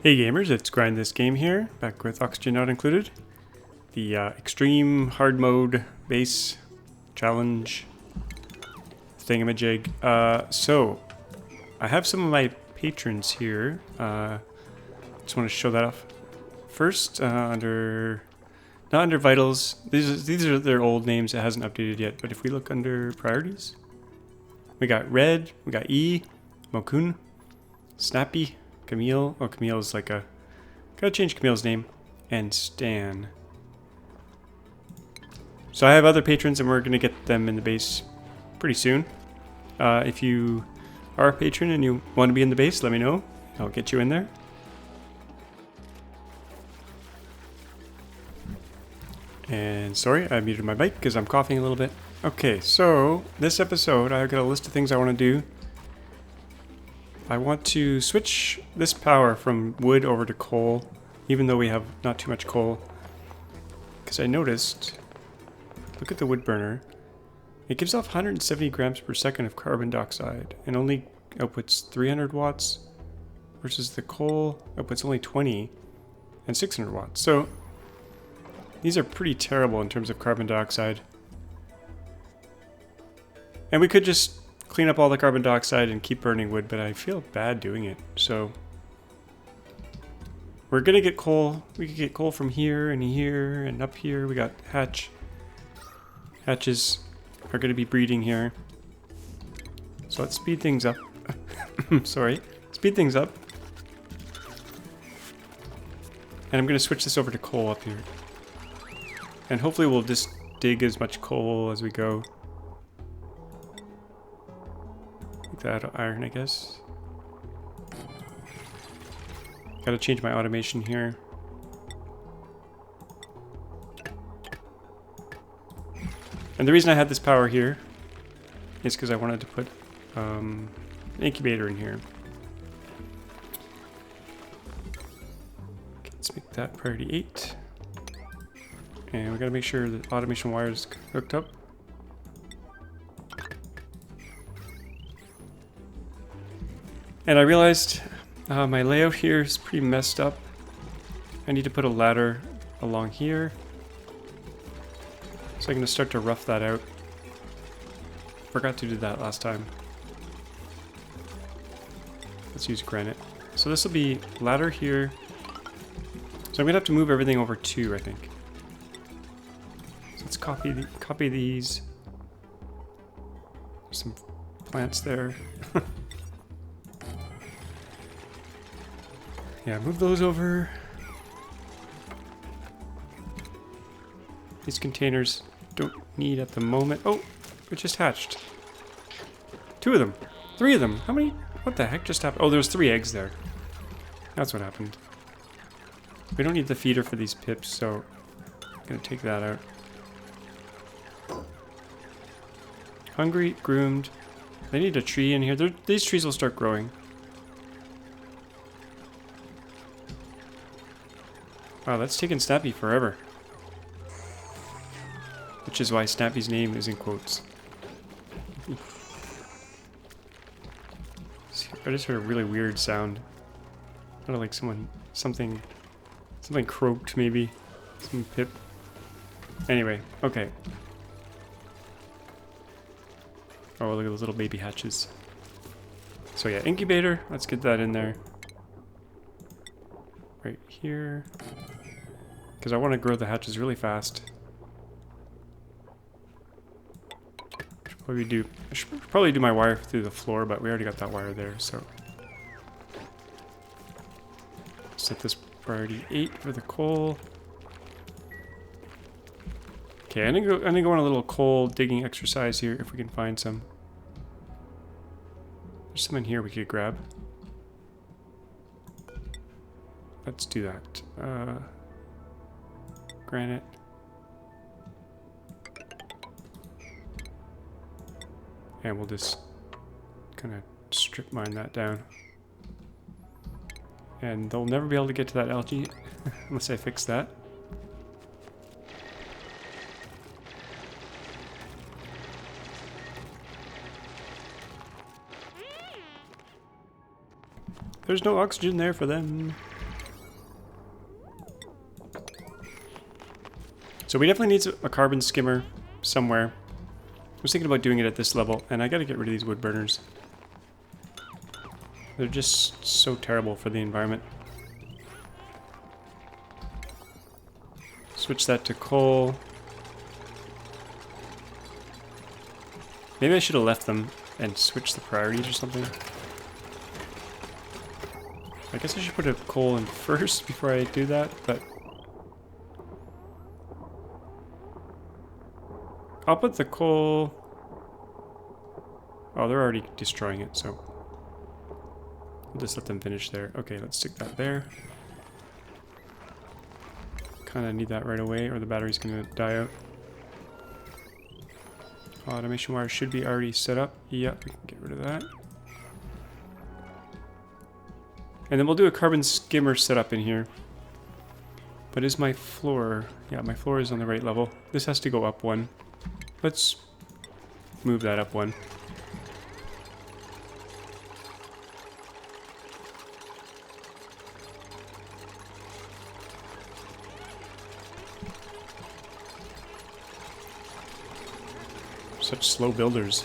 Hey gamers, it's GrindThisGame here, back with oxygen not included. The extreme hard mode base challenge thingamajig. So, I have some of my patrons here. Just want to show that off. First, not under vitals. These are their old names. It hasn't updated yet. But if we look under priorities, we got Red, we got E, Mokun, Snappy, Camille. Oh, Camille is like a... Gotta change Camille's name. And Stan. So I have other patrons and we're gonna get them in the base pretty soon. If you are a patron and you want to be in the base, let me know. I'll get you in there. And sorry, I muted my mic because I'm coughing a little bit. Okay, so this episode I've got a list of things I want to do. I want to switch this power from wood over to coal, even though we have not too much coal. Because I noticed, look at the wood burner. It gives off 170 grams per second of carbon dioxide and only outputs 300 watts versus the coal outputs only 20 and 600 watts. So these are pretty terrible in terms of carbon dioxide. And we could just clean up all the carbon dioxide and keep burning wood, but I feel bad doing it. So we're gonna get coal. We could get coal from here and up here. We got hatches are gonna be breeding here. So let's speed things up. Sorry, speed things up. And I'm gonna switch this over to coal up here. And hopefully we'll just dig as much coal as we go. That iron, I guess. Gotta change my automation here. And the reason I had this power here is because I wanted to put an incubator in here. Okay, let's make that priority 8. And we gotta make sure the automation wire is hooked up. And I realized my layout here is pretty messed up. I need to put a ladder along here. So I'm going to start to rough that out. Forgot to do that last time. Let's use granite. So this will be ladder here. So I'm going to have to move everything over 2, I think. So let's copy these. There's some plants there. Yeah, move those over. These containers don't need at the moment. Oh, it just hatched. 2 of them. 3 of them. How many? What the heck just happened? Oh, there's 3 eggs there. That's what happened. We don't need the feeder for these pips, so I'm gonna take that out. Hungry, groomed. They need a tree in here. These trees will start growing. Wow, that's taken Snappy forever. Which is why Snappy's name is in quotes. I just heard a really weird sound. Kind of like something croaked maybe. Some pip. Anyway, okay. Oh, look at those little baby hatches. So yeah, incubator. Let's get that in there. Right here. Because I want to grow the hatches really fast. I should probably do my wire through the floor, but we already got that wire there, so. Set this priority 8 for the coal. Okay, I'm gonna go on a little coal digging exercise here if we can find some. There's some in here we could grab. Let's do that. Granite. And we'll just kind of strip mine that down. And they'll never be able to get to that algae unless I fix that. There's no oxygen there for them. So we definitely need a carbon skimmer somewhere. I was thinking about doing it at this level, and I gotta get rid of these wood burners. They're just so terrible for the environment. Switch that to coal. Maybe I should have left them and switched the priorities or something. I guess I should put a coal in first before I do that, but... I'll put the coal... Oh, they're already destroying it, so... I'll just let them finish there. Okay, let's stick that there. Kinda need that right away, or the battery's gonna die out. Automation wire should be already set up. Yep, we can get rid of that. And then we'll do a carbon skimmer setup in here. But is my floor... Yeah, my floor is on the right level. This has to go up one. Let's move that up one. Such slow builders.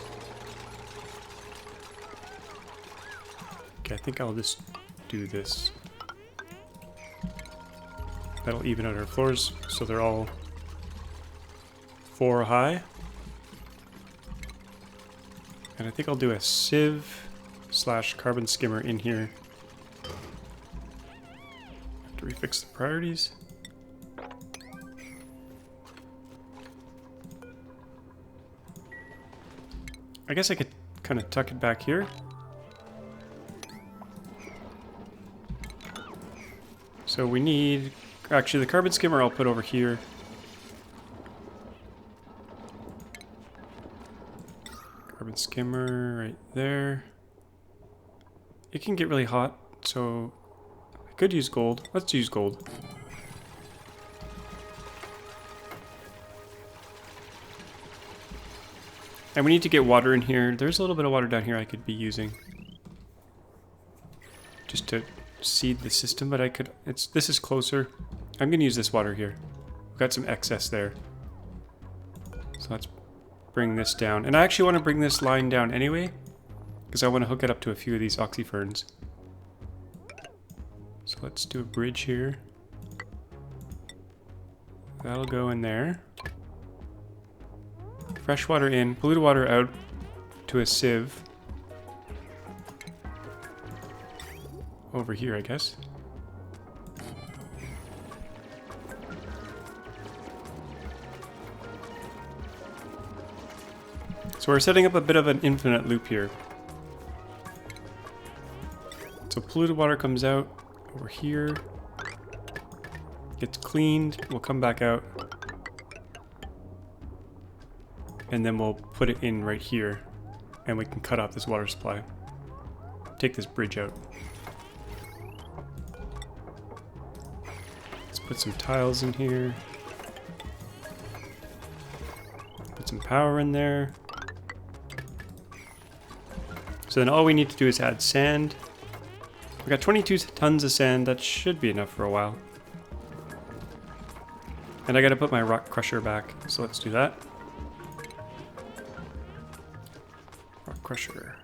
Okay, I think I'll just do this. That'll even out our floors so they're all 4 high. And I think I'll do a sieve / carbon skimmer in here. After we fix the priorities. I guess I could kind of tuck it back here. So we need... Actually, the carbon skimmer I'll put over here. Carbon skimmer right there. It can get really hot, so I could use gold. Let's use gold. And we need to get water in here. There's a little bit of water down here I could be using. Just to seed the system, but I could... This is closer. I'm going to use this water here. We've got some excess there. So let's bring this down. And I actually want to bring this line down anyway, because I want to hook it up to a few of these Oxyferns. So let's do a bridge here. That'll go in there. Fresh water in, polluted water out to a sieve. Over here, I guess. So we're setting up a bit of an infinite loop here. So polluted water comes out over here. Gets cleaned, we'll come back out. And then we'll put it in right here. And we can cut off this water supply. Take this bridge out. Let's put some tiles in here. Put some power in there. So then all we need to do is add sand. We got 22 tons of sand. That should be enough for a while. And I gotta put my rock crusher back. So let's do that. Rock crusher.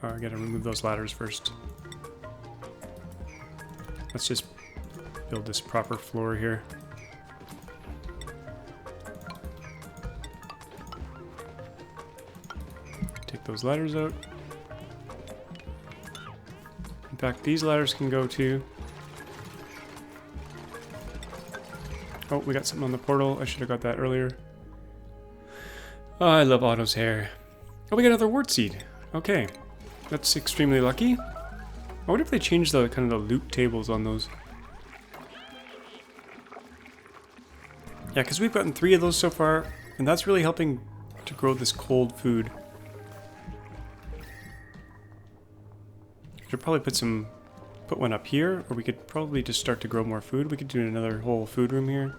Oh, I gotta remove those ladders first. Let's just build this proper floor here. Take those ladders out. In fact, these ladders can go too. Oh, we got something on the portal. I should have got that earlier. Oh, I love Otto's hair. Oh, we got another wart seed. Okay. That's extremely lucky. I wonder if they changed the kind of the loot tables on those. Yeah, because we've gotten 3 of those so far, and that's really helping to grow this cold food. Should probably put one up here, or we could probably just start to grow more food. We could do another whole food room here.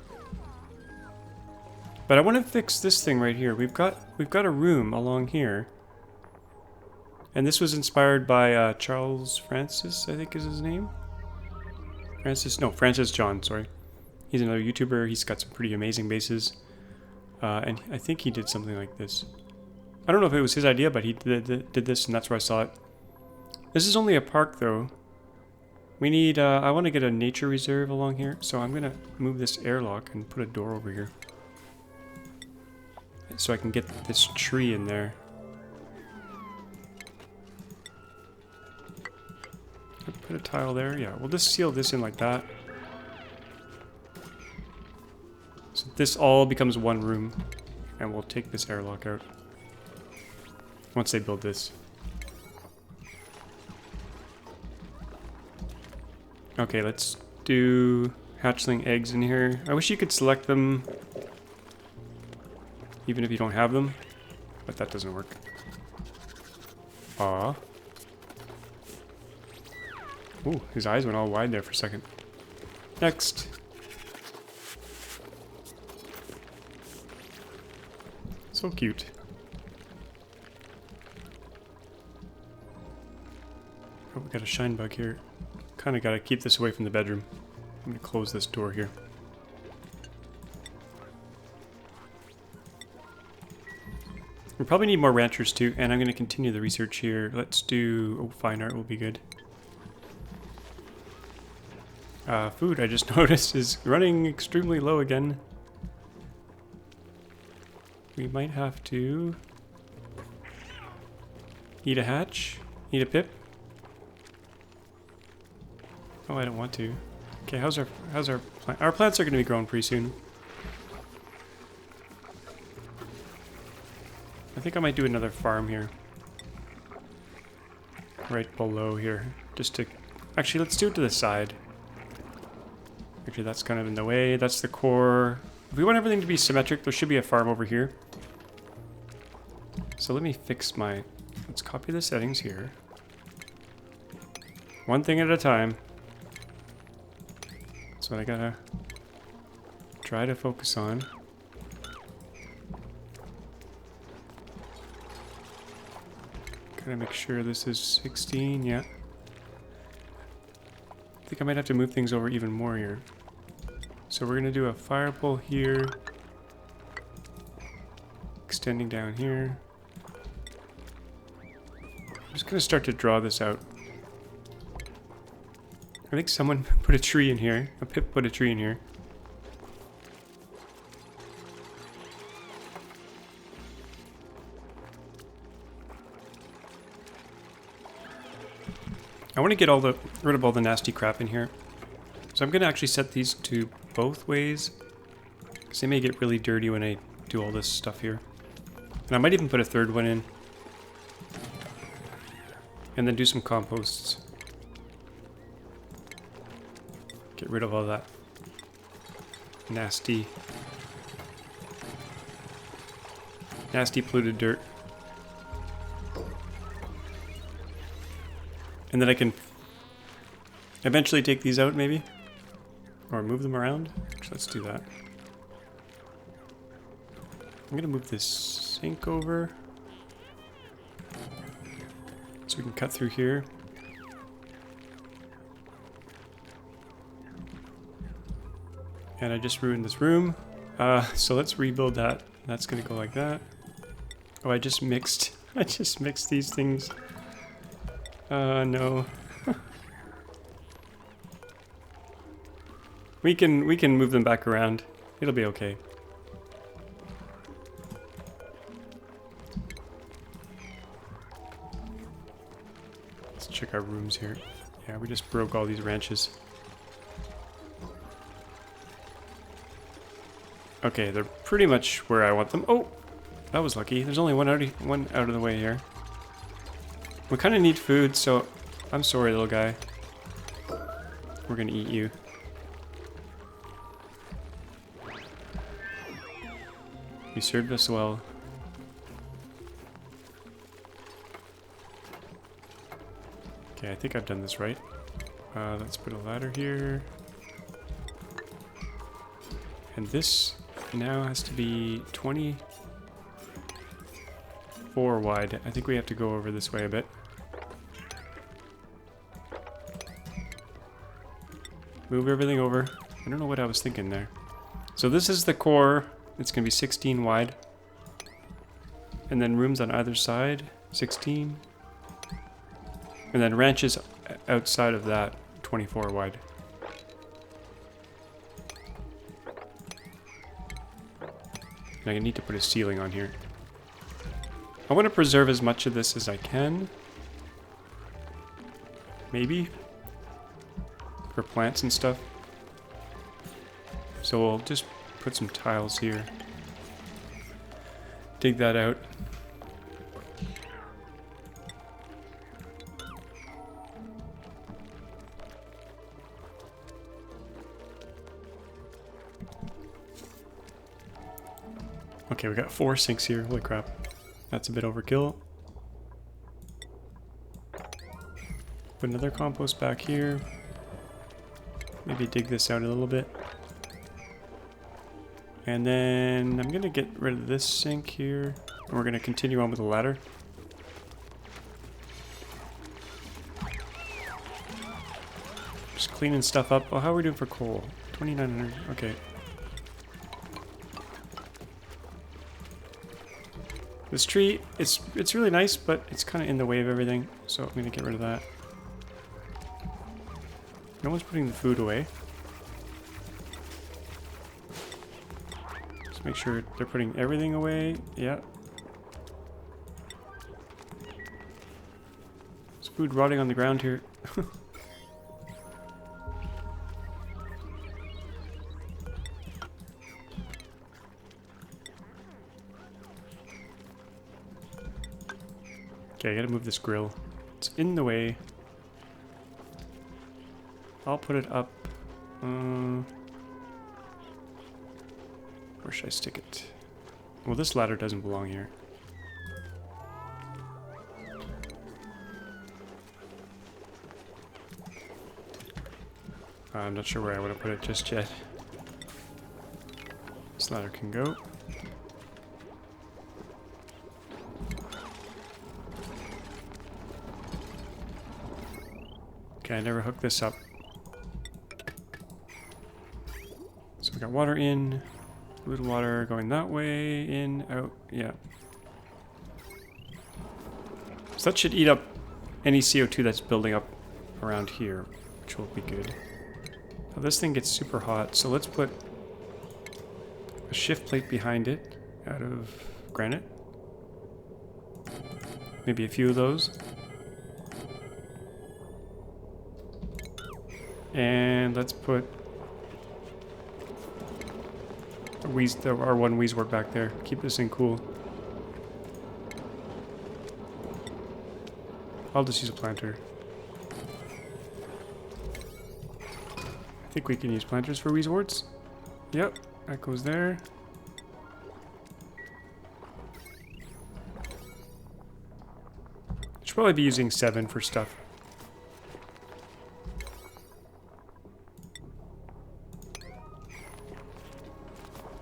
But I want to fix this thing right here. We've got a room along here. And this was inspired by Charles Francis, I think is his name. Francis John, sorry. He's another YouTuber. He's got some pretty amazing bases. And I think he did something like this. I don't know if it was his idea, but he did this, and that's where I saw it. This is only a park, though. We need, I want to get a nature reserve along here, so I'm going to move this airlock and put a door over here. So I can get this tree in there. Put a tile there, yeah. We'll just seal this in like that. So this all becomes one room, and we'll take this airlock out once they build this. Okay, let's do hatchling eggs in here. I wish you could select them even if you don't have them, but that doesn't work. Aww. Ooh, his eyes went all wide there for a second. Next. So cute. Oh, we got a shine bug here. Kind of got to keep this away from the bedroom. I'm going to close this door here. We probably need more ranchers too, and I'm going to continue the research here. Let's do... oh, fine art will be good. Food, I just noticed, is running extremely low again. We might have to... eat a hatch? Eat a pip? Oh, I don't want to. Okay, how's our plant? Our plants are going to be growing pretty soon. I think I might do another farm here. Right below here. Just to... actually, let's do it to the side. Actually, that's kind of in the way. That's the core. If we want everything to be symmetric, there should be a farm over here. So let me fix my... let's copy the settings here. One thing at a time. That's what I gotta try to focus on. Gotta make sure this is 16, yeah. I think I might have to move things over even more here. So we're gonna do a fire pole here. Extending down here. I'm just gonna start to draw this out. I think someone put a tree in here. A pip put a tree in here. I want to get rid of all the nasty crap in here. So I'm going to actually set these to both ways, because they may get really dirty when I do all this stuff here. And I might even put a third one in. And then do some composts. Get rid of all that nasty polluted dirt. And then I can eventually take these out, maybe? Or move them around? Actually, let's do that. I'm gonna move this sink over. So we can cut through here. And I just ruined this room. So let's rebuild that. That's gonna go like that. Oh, I just mixed these things. No. We can move them back around. It'll be okay. Let's check our rooms here. Yeah, we just broke all these ranches. Okay, they're pretty much where I want them. Oh, that was lucky. There's only one out of the way here. We kind of need food, so I'm sorry, little guy. We're gonna eat you. You served us well. Okay, I think I've done this right. Let's put a ladder here. And this now has to be 24 wide. I think we have to go over this way a bit. Move everything over. I don't know what I was thinking there. So this is the core. It's going to be 16 wide. And then rooms on either side, 16. And then ranches outside of that, 24 wide. And I need to put a ceiling on here. I want to preserve as much of this as I can. Maybe. For plants and stuff. So we'll just put some tiles here. Dig that out. Okay, we got 4 sinks here. Holy crap. That's a bit overkill. Put another compost back here. Maybe dig this out a little bit. And then I'm going to get rid of this sink here. And we're going to continue on with the ladder. Just cleaning stuff up. Oh, how are we doing for coal? 2,900. Okay. This tree, it's really nice, but it's kind of in the way of everything. So I'm going to get rid of that. No one's putting the food away. Just make sure they're putting everything away. Yeah. There's food rotting on the ground here. Okay, I gotta move this grill. It's in the way. I'll put it up. Where should I stick it? Well, this ladder doesn't belong here. I'm not sure where I want to put it just yet. This ladder can go. Okay, I never hooked this up. So we got water in, little water going that way, in, out, yeah. So that should eat up any CO2 that's building up around here, which will be good. Now this thing gets super hot, so let's put a shift plate behind it out of granite. Maybe a few of those. And let's put our one Weezwort back there. Keep this thing cool. I'll just use a planter. I think we can use planters for Weezworts. Yep, that goes there. Should probably be using 7 for stuff.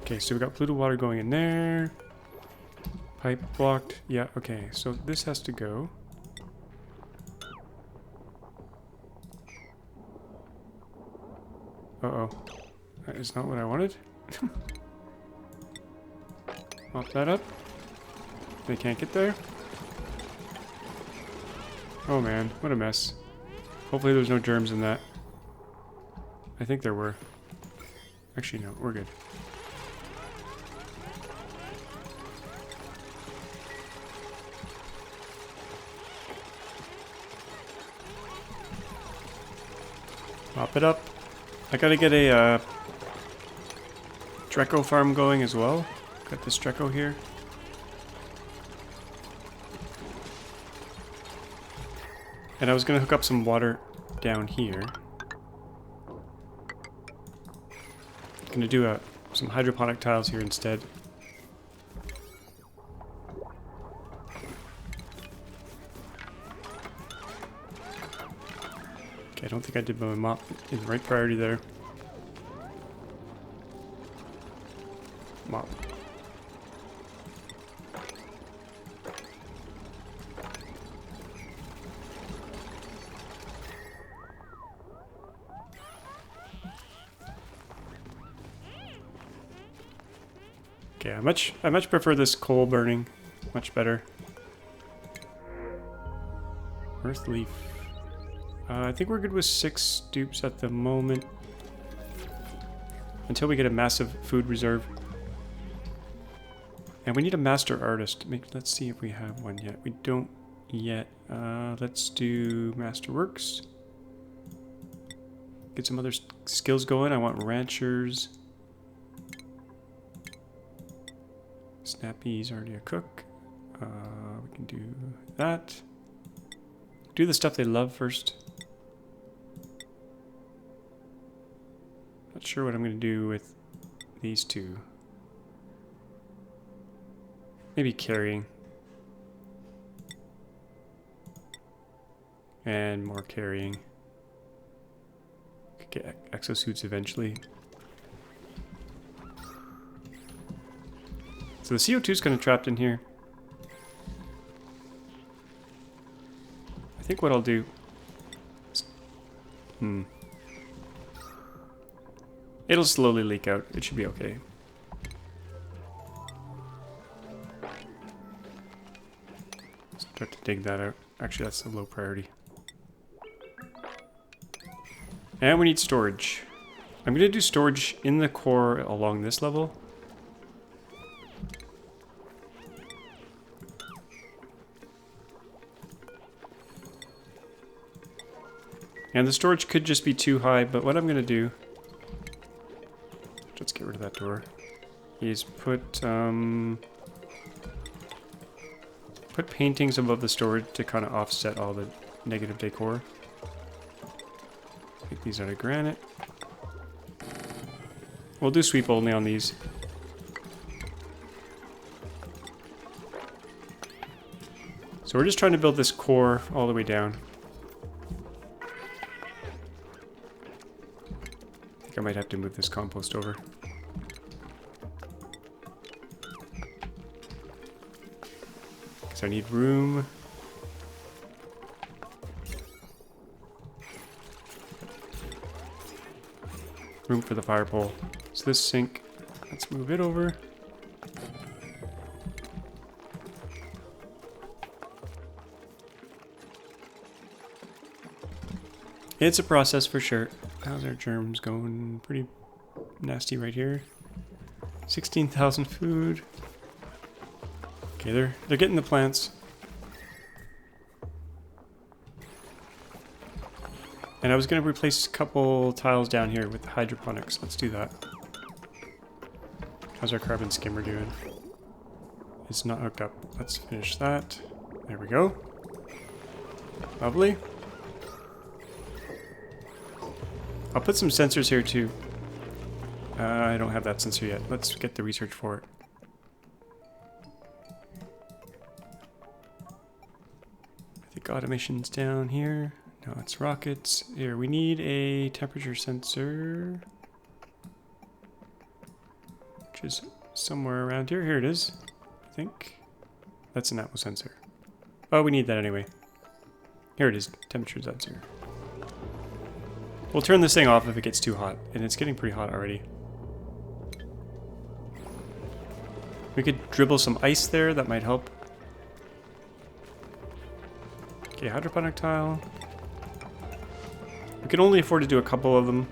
Okay, so we got polluted water going in there. Pipe blocked. Yeah, okay, so this has to go. Uh-oh. That is not what I wanted. Mop that up. They can't get there. Oh man, what a mess. Hopefully there's no germs in that. I think there were. Actually, no, we're good. Mop it up. I gotta get a Dreco farm going as well. Got this Dreco here. And I was gonna hook up some water down here. Gonna do some hydroponic tiles here instead. Okay, I don't think I did my mop in the right priority there. Mop. Okay, I much prefer this coal burning. Much better. Earth leaf. I think we're good with 6 dupes at the moment. Until we get a massive food reserve. And we need a master artist. Let's see if we have one yet. We don't yet. Let's do Masterworks. Get some other skills going. I want ranchers. Snappy's already a cook. We can do that. Do the stuff they love first. Not sure what I'm going to do with these two. Maybe carrying. And more carrying. Could get exosuits eventually. So the CO2 is kind of trapped in here. I think what I'll do... It'll slowly leak out. It should be okay. Start to dig that out. Actually, that's a low priority. And we need storage. I'm going to do storage in the core along this level. And the storage could just be too high, but what I'm going to do... Let's get rid of that door. Is put paintings above the storage to kind of offset all the negative decor. Make these out of granite. We'll do sweep only on these. So we're just trying to build this core all the way down. I think I might have to move this compost over. Because I need room. Room for the fire pole. So this sink, let's move it over. It's a process for sure. How's our germs going? Pretty nasty right here. 16,000 food. Okay, they're getting the plants. And I was going to replace a couple tiles down here with hydroponics. Let's do that. How's our carbon skimmer doing? It's not hooked up. Let's finish that. There we go. Lovely. I'll put some sensors here too. I don't have that sensor yet. Let's get the research for it. I think automation's down here. No, it's rockets. Here, we need a temperature sensor. Which is somewhere around here. Here it is. I think. That's an atmo sensor. Oh, we need that anyway. Here it is. Temperature sensor. We'll turn this thing off if it gets too hot. And it's getting pretty hot already. We could dribble some ice there. That might help. Okay, hydroponic tile. We can only afford to do a couple of them.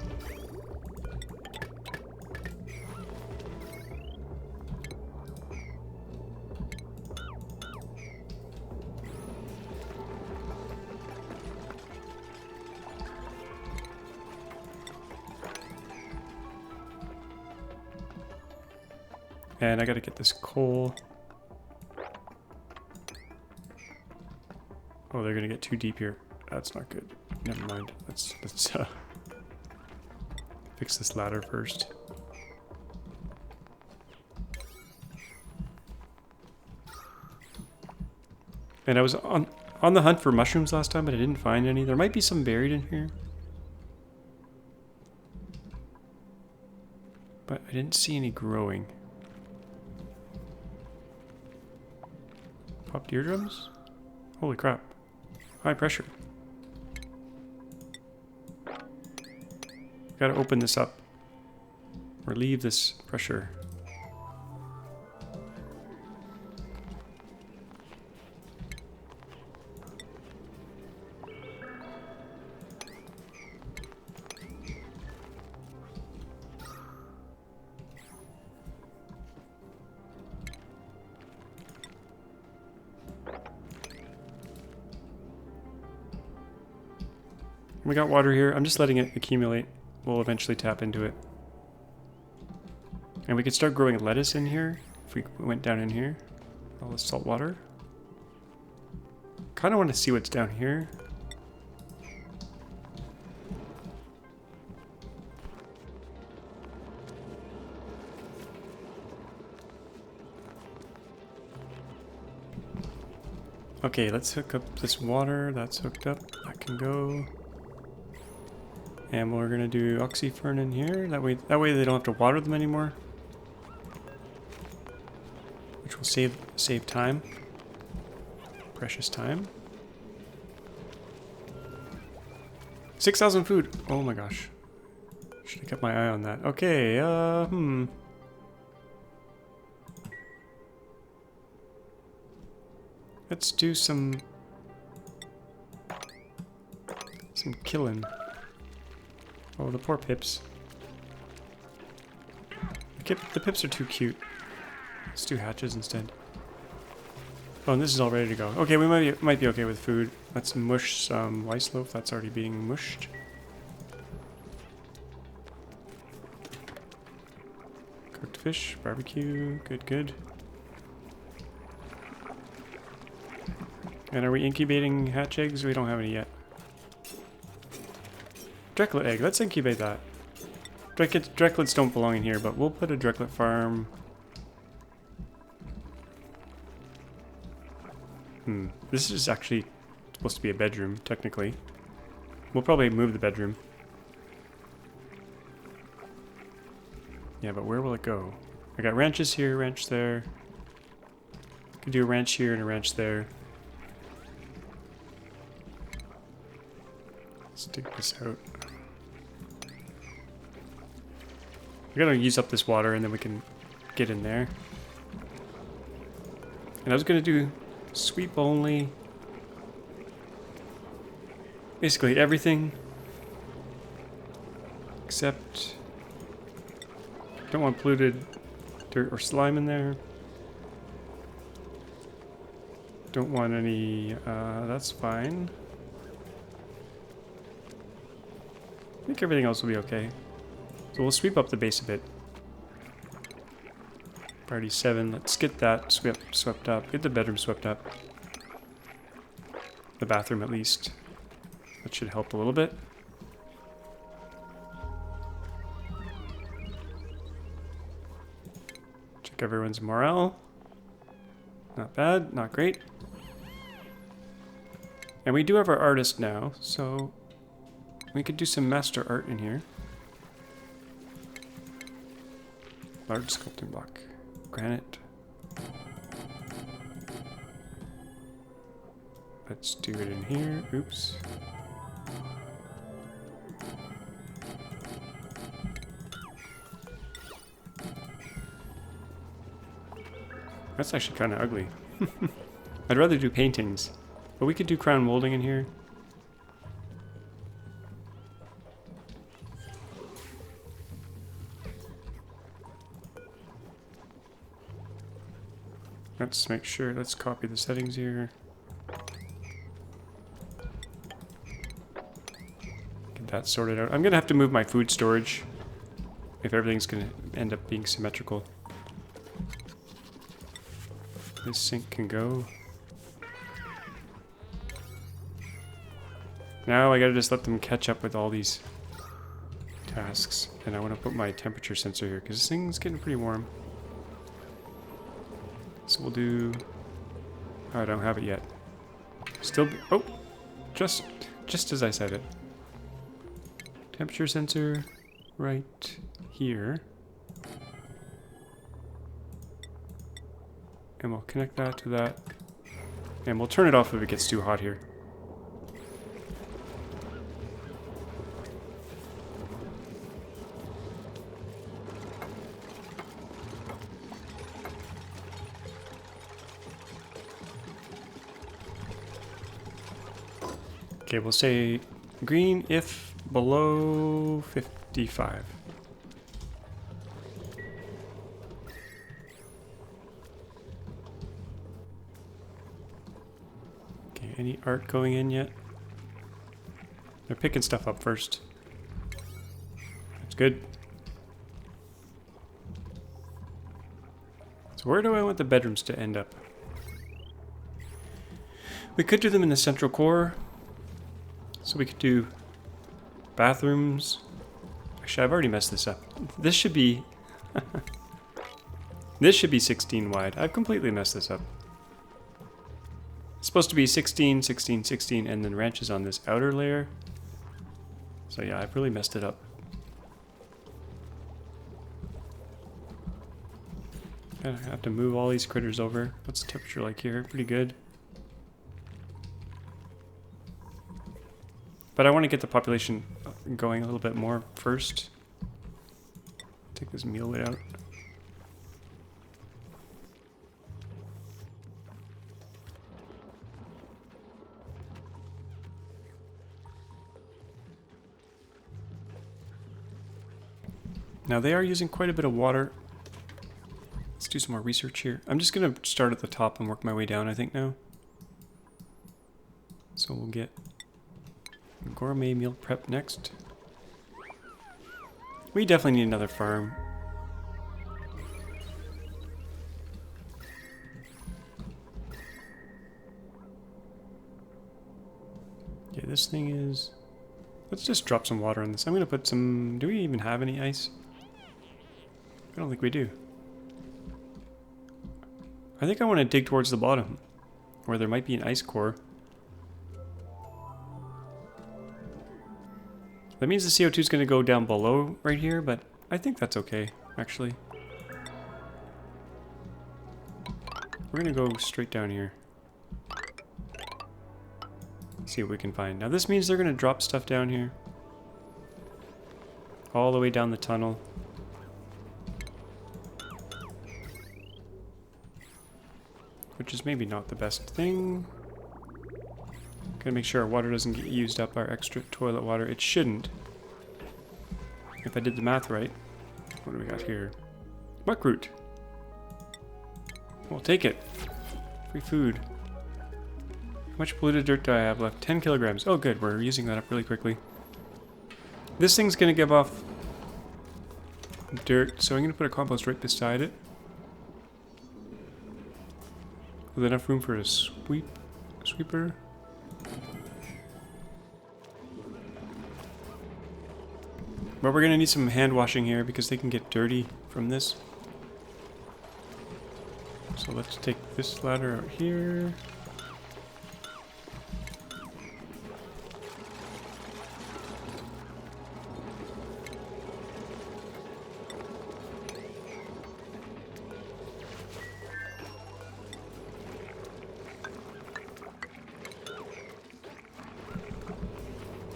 And I gotta get this coal. Oh, they're gonna get too deep here. That's not good. Never mind. Let's fix this ladder first. And I was on the hunt for mushrooms last time, but I didn't find any. There might be some buried in here. But I didn't see any growing. Popped eardrums? Holy crap. High pressure. Gotta open this up. Relieve this pressure. We got water here. I'm just letting it accumulate. We'll eventually tap into it. And we could start growing lettuce in here if we went down in here. All the salt water. Kind of want to see what's down here. Okay, let's hook up this water. That's hooked up. That can go. And we're gonna do Oxyfern in here. That way they don't have to water them anymore. Which will save time. Precious time. 6,000 food. Oh my gosh. Should have kept my eye on that. Okay, Let's do some killing. Oh, the poor pips. The pips are too cute. Let's do hatches instead. Oh, and this is all ready to go. Okay, we might be okay with food. Let's mush some rice loaf. That's already being mushed. Cooked fish, barbecue. Good, good. And are we incubating hatch eggs? We don't have any yet. Drecklet egg. Let's incubate that. Drecklets don't belong in here, but we'll put a drecklet farm. This is actually supposed to be a bedroom, technically. We'll probably move the bedroom. Yeah, but where will it go? I got ranches here, ranch there. Could do a ranch here and a ranch there. Let's dig this out. We're gonna use up this water and then we can get in there. And I was gonna do sweep only. Basically everything. Except don't want polluted dirt or slime in there. Don't want any, that's fine. I think everything else will be okay. So we'll sweep up the base a bit. Priority 7. Let's get that swept up. Get the bedroom swept up. The bathroom at least. That should help a little bit. Check everyone's morale. Not bad, not great. And we do have our artist now, so we could do some master art in here. Large sculpting block. Granite. Let's do it in here. Oops. That's actually kind of ugly. I'd rather do paintings. But we could do crown molding in here. Let's make sure, let's copy the settings here. Get that sorted out. I'm gonna have to move my food storage if everything's gonna end up being symmetrical. This sink can go. Now I gotta just let them catch up with all these tasks. And I wanna put my temperature sensor here because this thing's getting pretty warm. So we'll do... Oh, I don't have it yet. Still... Oh! Just as I said it. Temperature sensor right here. And we'll connect that to that. And we'll turn it off if it gets too hot here. Okay, we'll say green if below 55. Okay, any art going in yet? They're picking stuff up first. That's good. So where do I want the bedrooms to end up? We could do them in the central core. So we could do bathrooms. Actually, I've already messed this up. This should be... this should be 16 wide. I've completely messed this up. It's supposed to be 16, 16, 16, and then ranches on this outer layer. So yeah, I've really messed it up. I have to move all these critters over. What's the temperature like here? Pretty good. But I want to get the population going a little bit more first. Take this meal out. Now they are using quite a bit of water. Let's do some more research here. I'm just going to start at the top and work my way down, I think, now. So we'll get gourmet meal prep next. We definitely need another farm. Yeah, this thing is... Let's just drop some water on this. I'm going to put some... Do we even have any ice? I don't think we do. I think I want to dig towards the bottom, where there might be an ice core. That means the CO2 is going to go down below right here, but I think that's okay, actually. We're going to go straight down here. See what we can find. Now this means they're going to drop stuff down here. All the way down the tunnel. Which is maybe not the best thing. Gotta make sure our water doesn't get used up, our extra toilet water. It shouldn't. If I did the math right. What do we got here? Muckroot. We'll take it. Free food. How much polluted dirt do I have left? 10 kilograms. Oh good, we're using that up really quickly. This thing's gonna give off dirt, so I'm gonna put a compost right beside it. With enough room for a sweeper. But we're gonna need some hand washing here because they can get dirty from this. So let's take this ladder out here.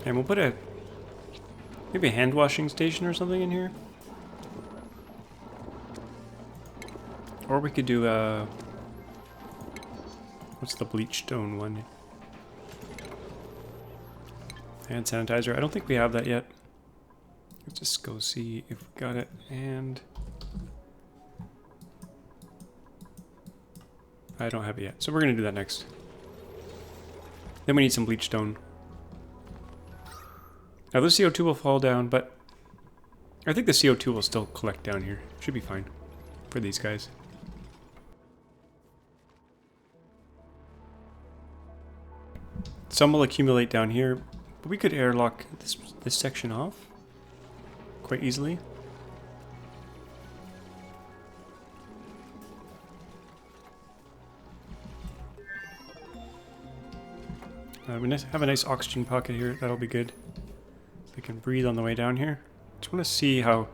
And we'll put maybe a hand washing station or something in here. Or we could do what's the bleach stone one? Hand sanitizer. I don't think we have that yet. Let's just go see if we got it. And I don't have it yet. So we're gonna do that next. Then we need some bleach stone. Now the CO2 will fall down, but I think the CO2 will still collect down here. Should be fine for these guys. Some will accumulate down here, but we could airlock this section off quite easily. We have a nice oxygen pocket here. That'll be good. We can breathe on the way down here. Just want to see how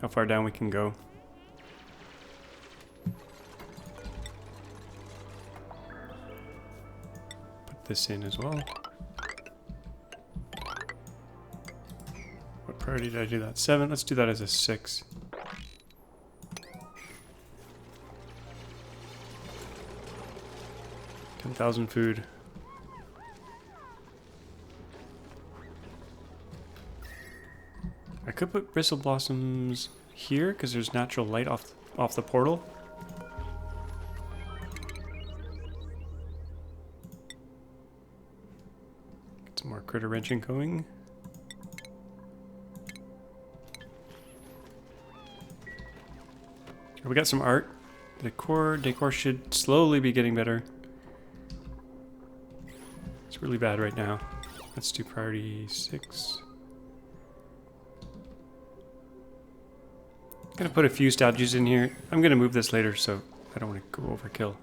far down we can go. Put this in as well. What priority did I do that? 7? Let's do that as a 6. $10,000 food. I could put bristle blossoms here because there's natural light off the portal. Get some more more critter wrenching going. We got some art. Decor should slowly be getting better. It's really bad right now. Let's do priority 6. I'm gonna put a few statues in here. I'm gonna move this later, so I don't want to go overkill.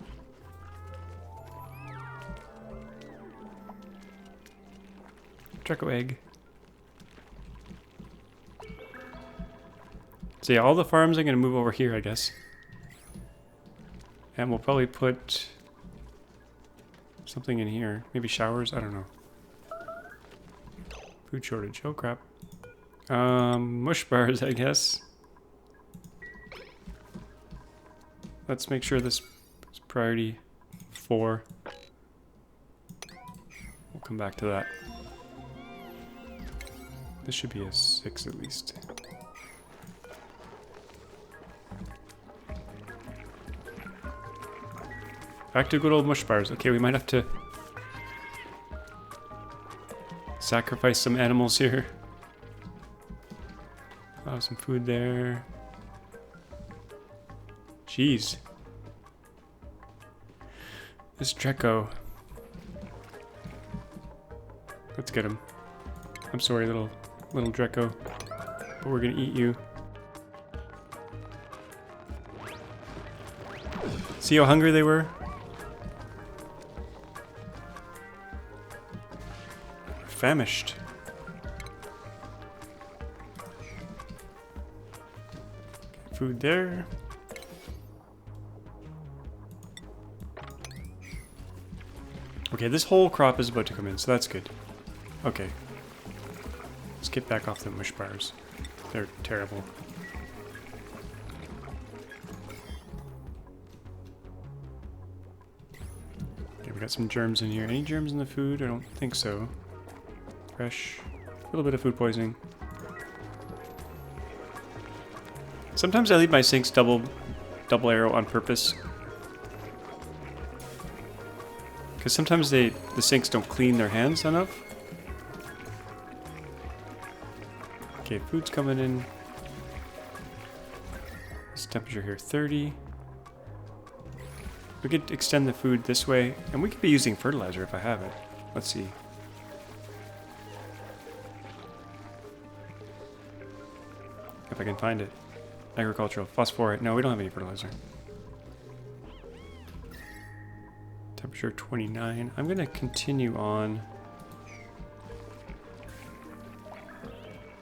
Draco egg. So yeah, all the farms I'm gonna move over here, I guess. And we'll probably put something in here. Maybe showers? I don't know. Food shortage. Oh crap. Mush bars, I guess. Let's make sure this is priority 4. We'll come back to that. This should be a 6 at least. Back to good old mush bars. Okay, we might have to sacrifice some animals here. Oh, some food there. Jeez. This Draco. Let's get him. I'm sorry, little Draco, but we're gonna eat you. See how hungry they were? Famished. Food there. Okay, this whole crop is about to come in, so that's good. Okay. Let's get back off the mush bars. They're terrible. Okay, we got some germs in here. Any germs in the food? I don't think so. Fresh. A little bit of food poisoning. Sometimes I leave my sinks double arrow on purpose. Because sometimes the sinks don't clean their hands enough. Okay, food's coming in. This temperature here, 30. We could extend the food this way, and we could be using fertilizer if I have it. Let's see. If I can find it. Agricultural, phosphorite. No, we don't have any fertilizer. Temperature 29. I'm gonna continue on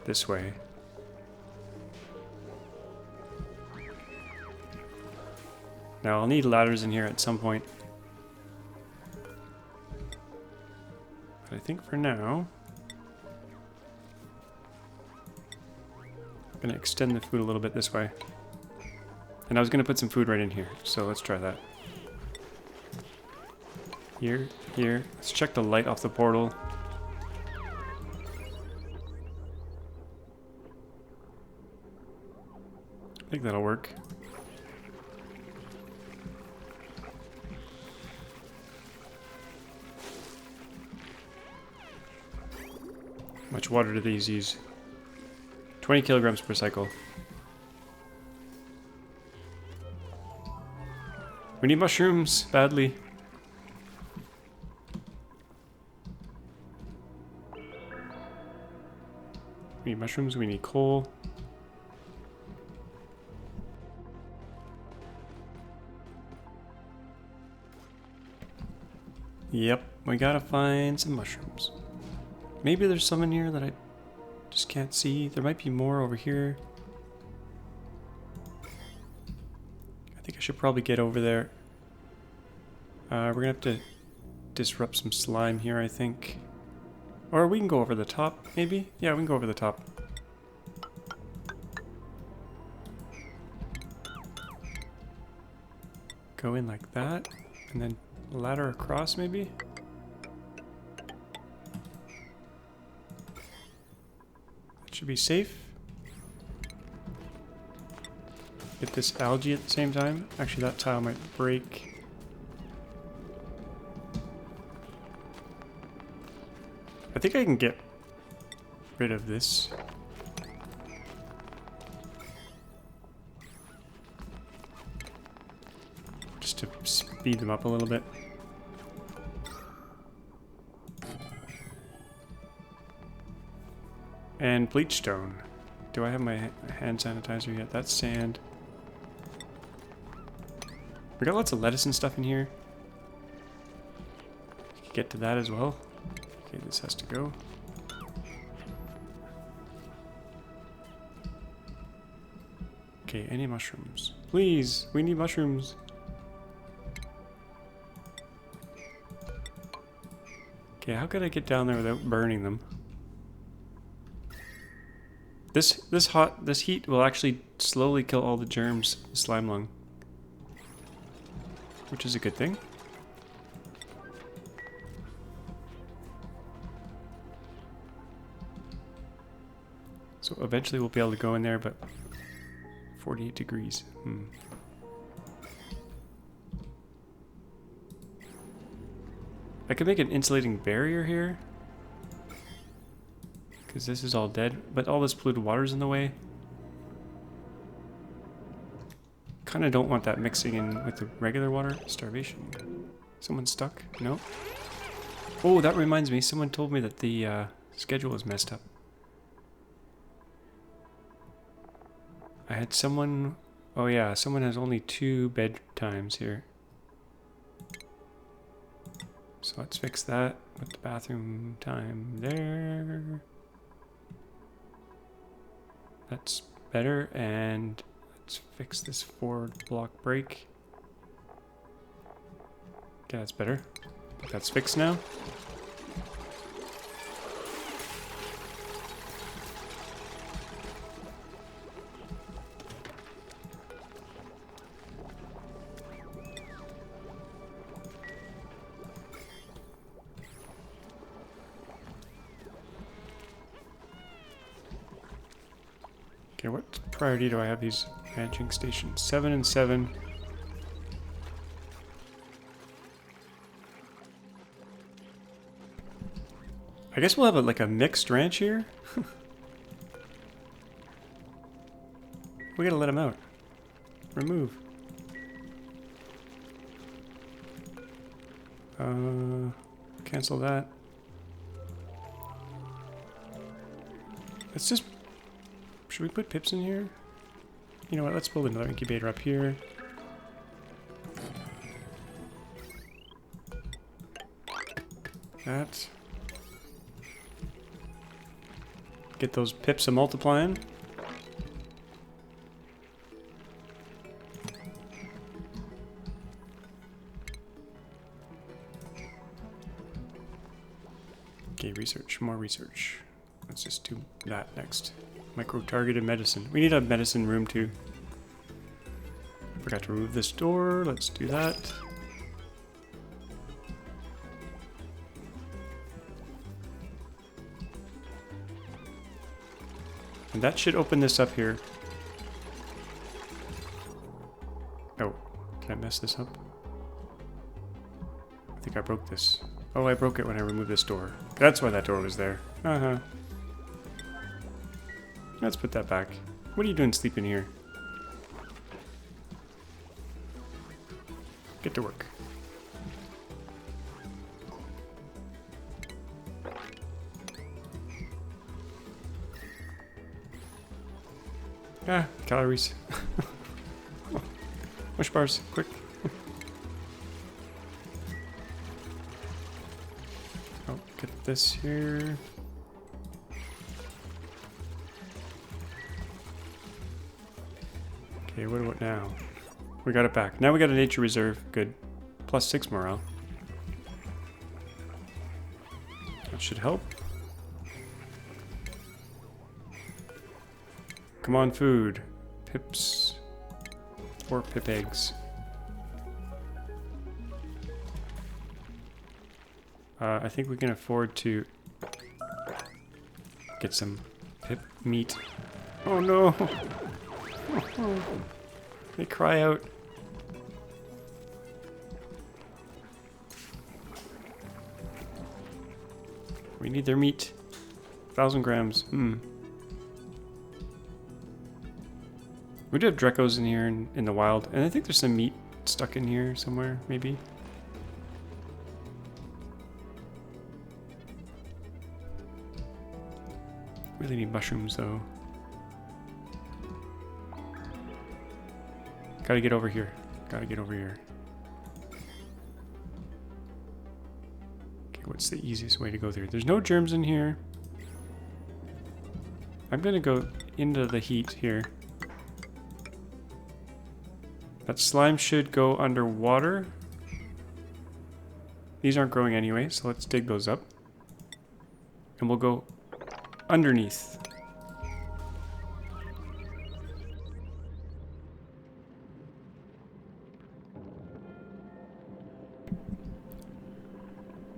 this way. Now I'll need ladders in here at some point. But I think for now, I'm gonna extend the food a little bit this way. And I was gonna put some food right in here, so let's try that. Here. Let's check the light off the portal. I think that'll work. How much water do these use? 20 kilograms per cycle. We need mushrooms badly. We need mushrooms, we need coal. Yep, we gotta find some mushrooms. Maybe there's some in here that I just can't see. There might be more over here. I think I should probably get over there. We're gonna have to disrupt some slime here, I think. Or we can go over the top, maybe? Yeah, we can go over the top. Go in like that, and then ladder across, maybe? That should be safe. Get this algae at the same time. Actually, that tile might break. I think I can get rid of this. Just to speed them up a little bit. And bleach stone. Do I have my hand sanitizer yet? That's sand. We got lots of lettuce and stuff in here. Get to that as well. Okay, this has to go. Okay, any mushrooms? Please, we need mushrooms. Okay, how could I get down there without burning them? This heat will actually slowly kill all the germs, the slime lung. Which is a good thing. So eventually we'll be able to go in there, but 48 degrees. I could make an insulating barrier here. Because this is all dead, but all this polluted water is in the way. Kind of don't want that mixing in with the regular water. Starvation. Someone stuck? No. Oh, that reminds me. Someone told me that the schedule was messed up. I had someone... Oh yeah, someone has only 2 bedtimes here. So let's fix that with the bathroom time there. That's better, and let's fix this forward block break. Okay, that's better. That's fixed now. Okay, what priority do I have these ranching stations? 7 and 7. I guess we'll have like a mixed ranch here. We gotta let him out. Remove. Cancel that. Let's just... Should we put pips in here? You know what, let's build another incubator up here. That. Get those pips a multiplying. Okay, research, more research. Let's just do that next. Micro-targeted medicine. We need a medicine room too. Forgot to remove this door. Let's do that. And that should open this up here. Oh, can I mess this up? I think I broke this. Oh, I broke it when I removed this door. That's why that door was there. Uh-huh. Let's put that back. What are you doing sleeping here? Get to work. Ah, calories. Mush bars, quick. Oh, get this here. Okay, what about now? We got it back. Now we got a nature reserve. Good. +6 morale. That should help. Come on, food. Pips. Or pip eggs. I think we can afford to get some pip meat. Oh no! They cry out. We need their meat. 1,000 grams. We do have Drecos in here in the wild, and I think there's some meat stuck in here somewhere, maybe. Really need mushrooms though. Gotta get over here. Gotta get over here. Okay, what's the easiest way to go through? There's no germs in here. I'm gonna go into the heat here. That slime should go underwater. These aren't growing anyway, so let's dig those up. And we'll go underneath.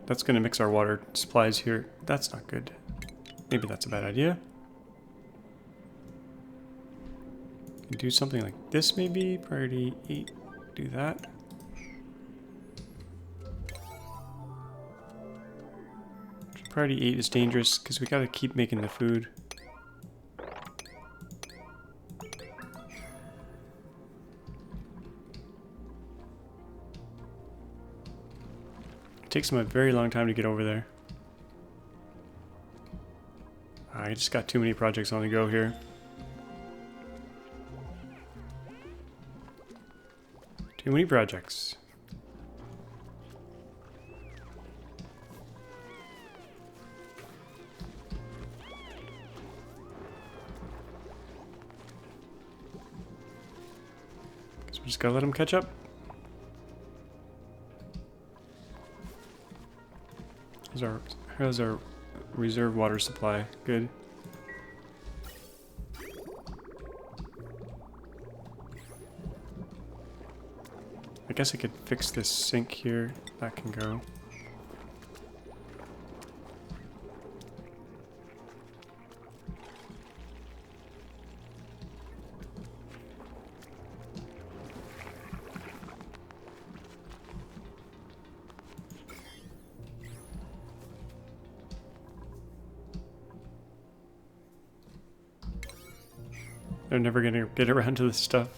That's going to mix our water supplies here. That's not good. Maybe that's a bad idea. Do something like this maybe. Priority 8. Do that. Priority 8 is dangerous because we got to keep making the food. It takes them a very long time to get over there. I just got too many projects on the go here. Too many projects. So we just gotta let them catch up. How's our reserve water supply? Good. I guess I could fix this sink here. That can go. They're never gonna get around to this stuff.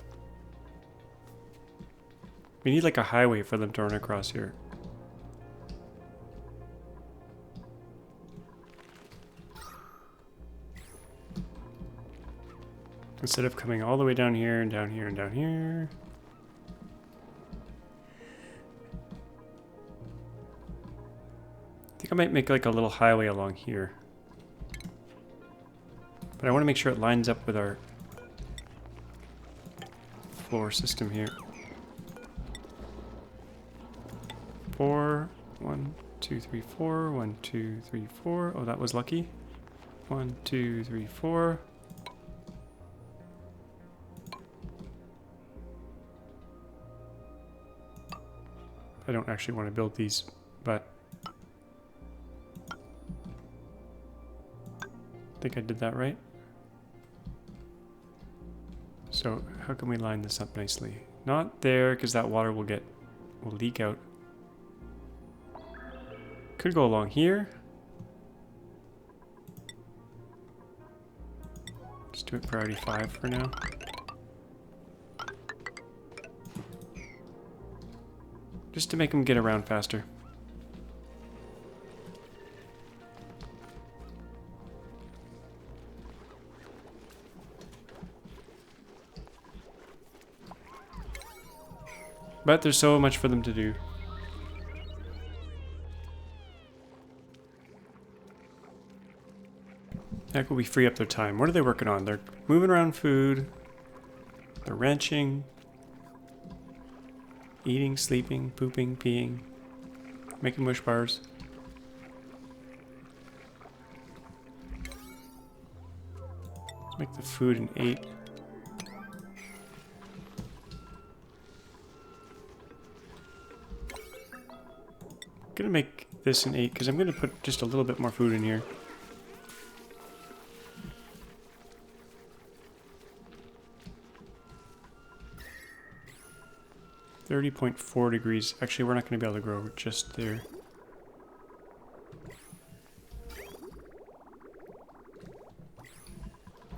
We need like a highway for them to run across here. Instead of coming all the way down here and down here and down here. I think I might make like a little highway along here. But I want to make sure it lines up with our floor system here. 4, 1, 2, 3, 4, 1, 2, 3, 4. Oh, that was lucky. 1, 2, 3, 4. I don't actually want to build these, but I think I did that right. So how can we line this up nicely? Not there, because that water will leak out. Could go along here. Just do it priority 5 for now. Just to make them get around faster. But there's so much for them to do. How could we free up their time? What are they working on? They're moving around food. They're ranching. Eating, sleeping, pooping, peeing. Making mush bars. Let's make the food an 8. I'm gonna make this an 8 because I'm gonna put just a little bit more food in here. 30.4 degrees. Actually, we're not going to be able to grow just there.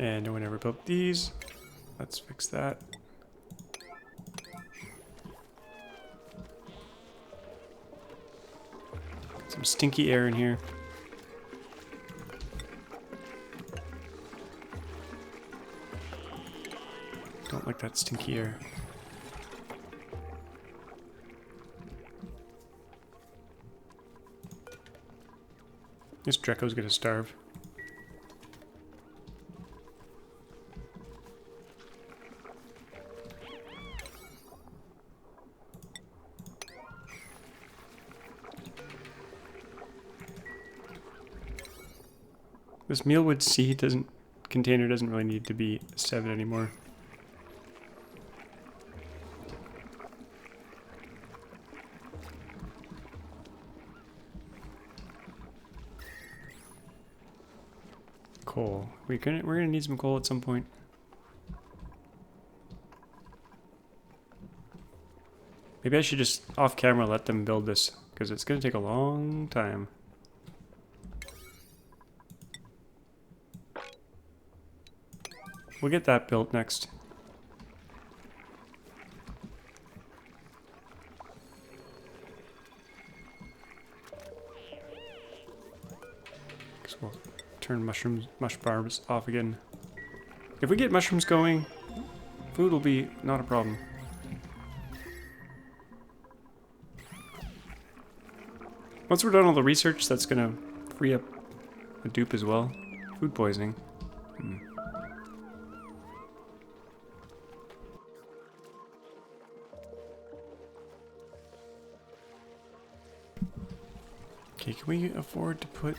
And no one ever built these. Let's fix that. Some stinky air in here. Don't like that stinky air. This Draco's gonna starve. This mealwood seed container doesn't really need to be 7 anymore. Coal. We're gonna need some coal at some point. Maybe I should just off camera let them build this, because it's gonna take a long time. We'll get that built next. We'll turn mush barbs off again. If we get mushrooms going, food will be not a problem. Once we're done all the research, that's gonna free up a dupe as well. Food poisoning. Okay, can we afford to put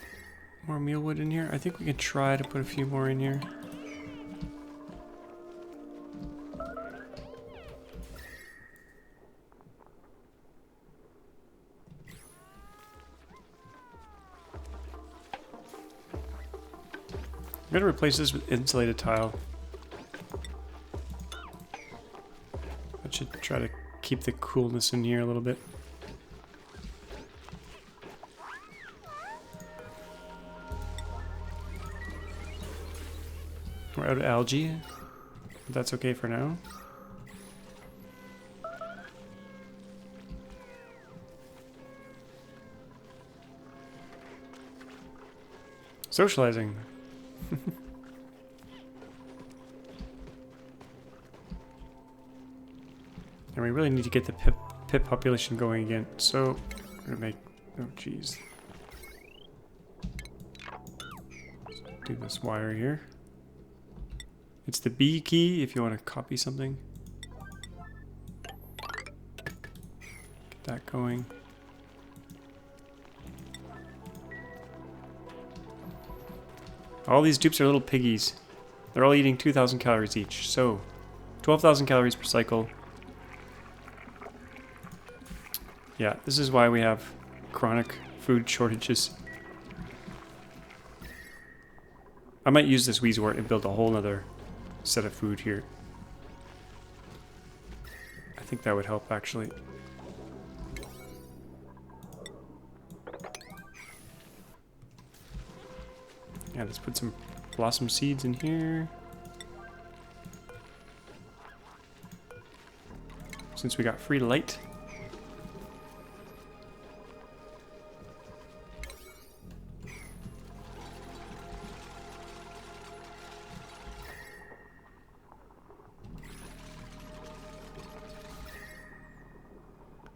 more mealwood in here? I think we can try to put a few more in here. I'm gonna replace this with insulated tile. That should try to keep the coolness in here a little bit. We're out of algae. But that's okay for now. Socializing. And we really need to get the pip population going again. So we're gonna make, oh geez. Do this wire here. It's the B key if you want to copy something. Get that going. All these dupes are little piggies. They're all eating 2,000 calories each. So 12,000 calories per cycle. Yeah, this is why we have chronic food shortages. I might use this Wheezewort and build a whole nother set of food here. I think that would help actually. Yeah, let's put some blossom seeds in here. Since we got free light.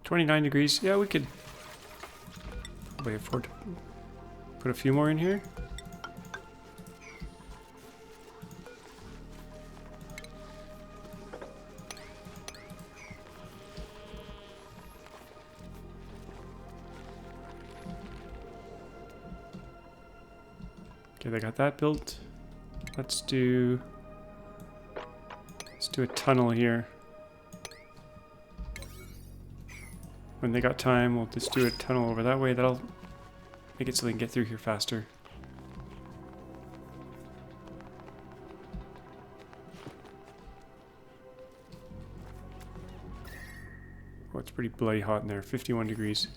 $29 Yeah, we could probably afford to put a few more in here. Okay, they got that built. Let's do a tunnel here. When they got time, we'll just do a tunnel over that way. That'll make it so they can get through here faster. Oh, it's pretty bloody hot in there. 51 degrees.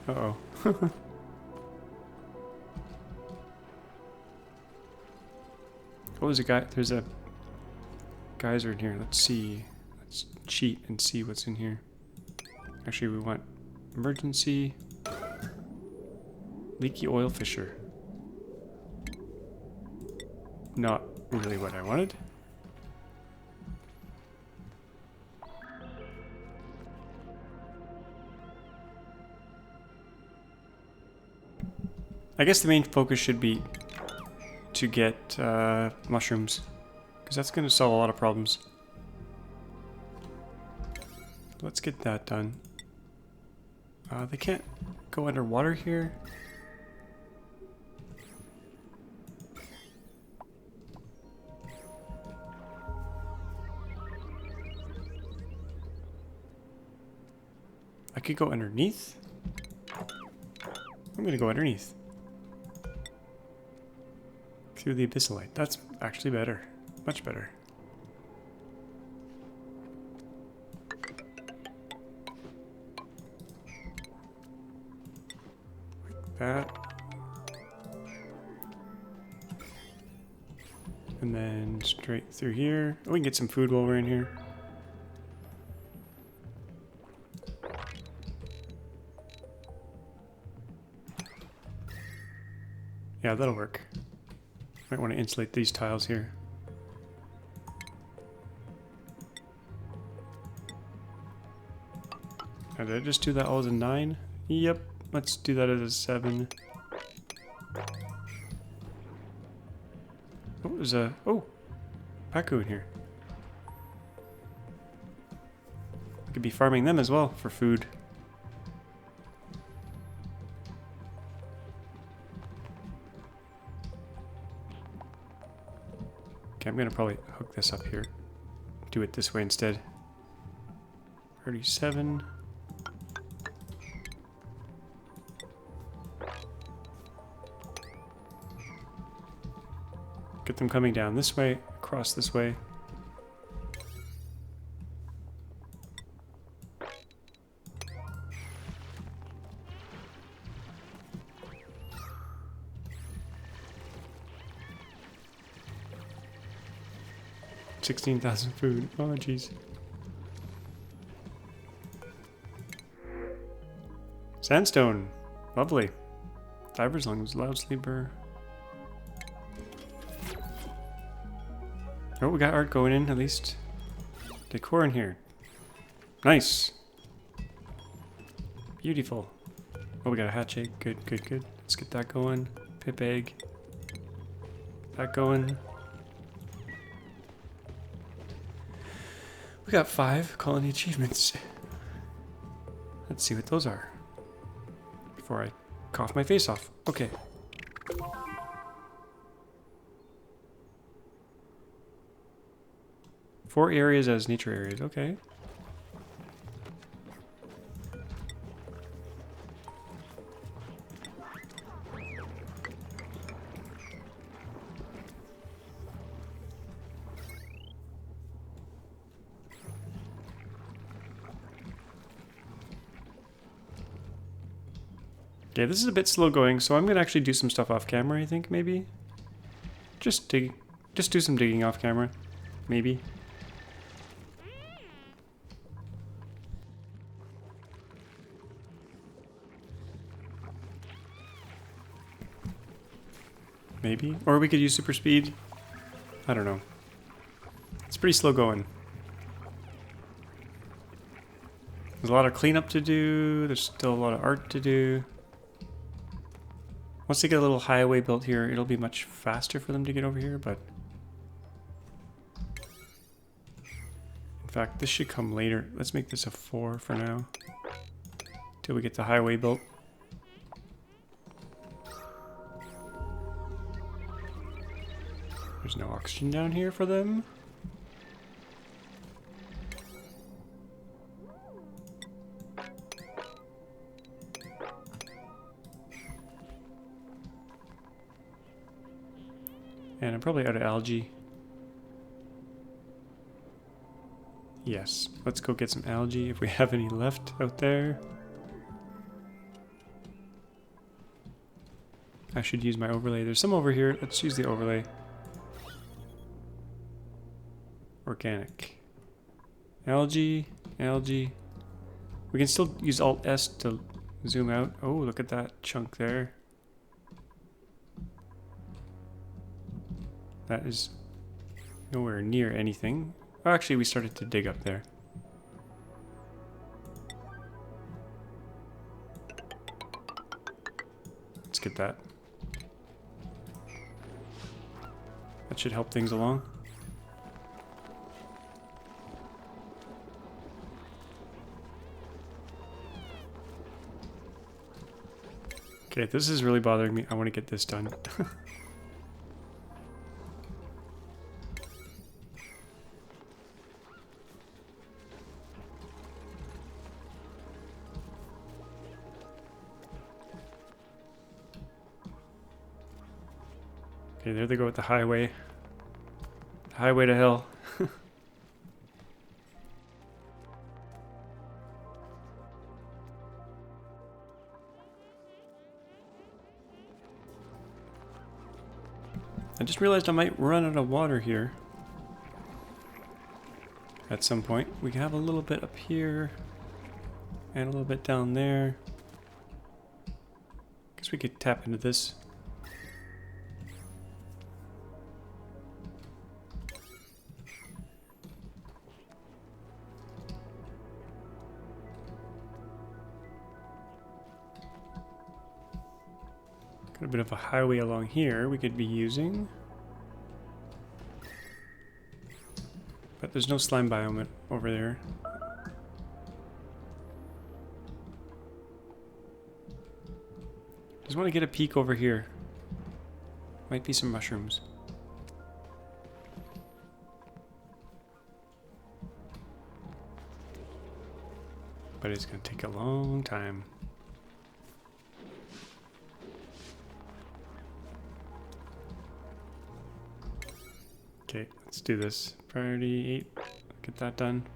Uh-oh. Oh, there's a geyser in here. Let's see. Let's cheat and see what's in here. Actually, we want emergency. Leaky oil fissure. Not really what I wanted. I guess the main focus should be to get mushrooms, because that's going to solve a lot of problems. Let's get that done. They can't go underwater here. I could go underneath. I'm going to go underneath. Through the abyssalite. That's actually better. Much better. Like that. And then straight through here. Oh, we can get some food while we're in here. Yeah, that'll work. Might want to insulate these tiles here. Now, did I just do that all as a 9? Yep, let's do that as a 7. Oh, there's a... Oh! Paku in here. I could be farming them as well for food. Okay, I'm gonna probably hook this up here. Do it this way instead. 37. Get them coming down this way, across this way. $16,000 food. Oh, jeez. Sandstone. Lovely. Diver's lungs. Loud sleeper. Oh, we got art going in, at least. Decor in here. Nice. Beautiful. Oh, we got a hatch egg. Good, good, good. Let's get that going. Pip egg. That going. We got 5 colony achievements. Let's see what those are. Before I cough my face off. Okay. Four areas as nature areas. Okay. Okay, this is a bit slow going, so I'm gonna actually do some stuff off camera, I think, maybe. Just do some digging off camera. Maybe. Maybe. Or we could use super speed. I don't know. It's pretty slow going. There's a lot of cleanup to do. There's still a lot of art to do. Once they get a little highway built here, it'll be much faster for them to get over here, but... In fact, this should come later. Let's make this a 4 for now. Till we get the highway built. There's no oxygen down here for them. And I'm probably out of algae. Yes, let's go get some algae if we have any left out there. I should use my overlay. There's some over here. Let's use the overlay. Organic. Algae. Algae. We can still use Alt-S to zoom out. Oh, look at that chunk there. That is nowhere near anything. Oh, actually, we started to dig up there. Let's get that. That should help things along. Okay, this is really bothering me. I want to get this done. Okay, there they go with the highway. The highway to hell. I just realized I might run out of water here. At some point. We can have a little bit up here. And a little bit down there. Guess we could tap into this. Got a bit of a highway along here we could be using. But there's no slime biome over there. Just want to get a peek over here. Might be some mushrooms. But it's going to take a long time. Okay, let's do this. Priority 8. Get that done.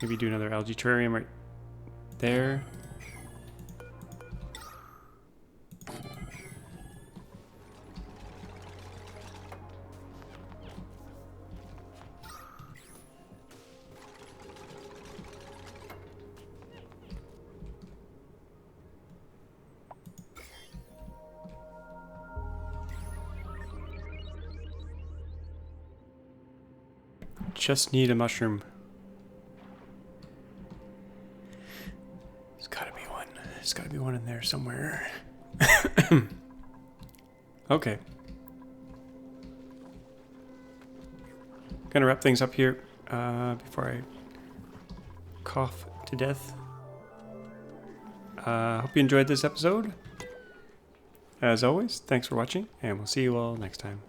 Maybe do another algae terrarium right there. Just need a mushroom. There's gotta be one. There's gotta be one in there somewhere. Okay. Gonna wrap things up here before I cough to death. Hope you enjoyed this episode. As always, thanks for watching, and we'll see you all next time.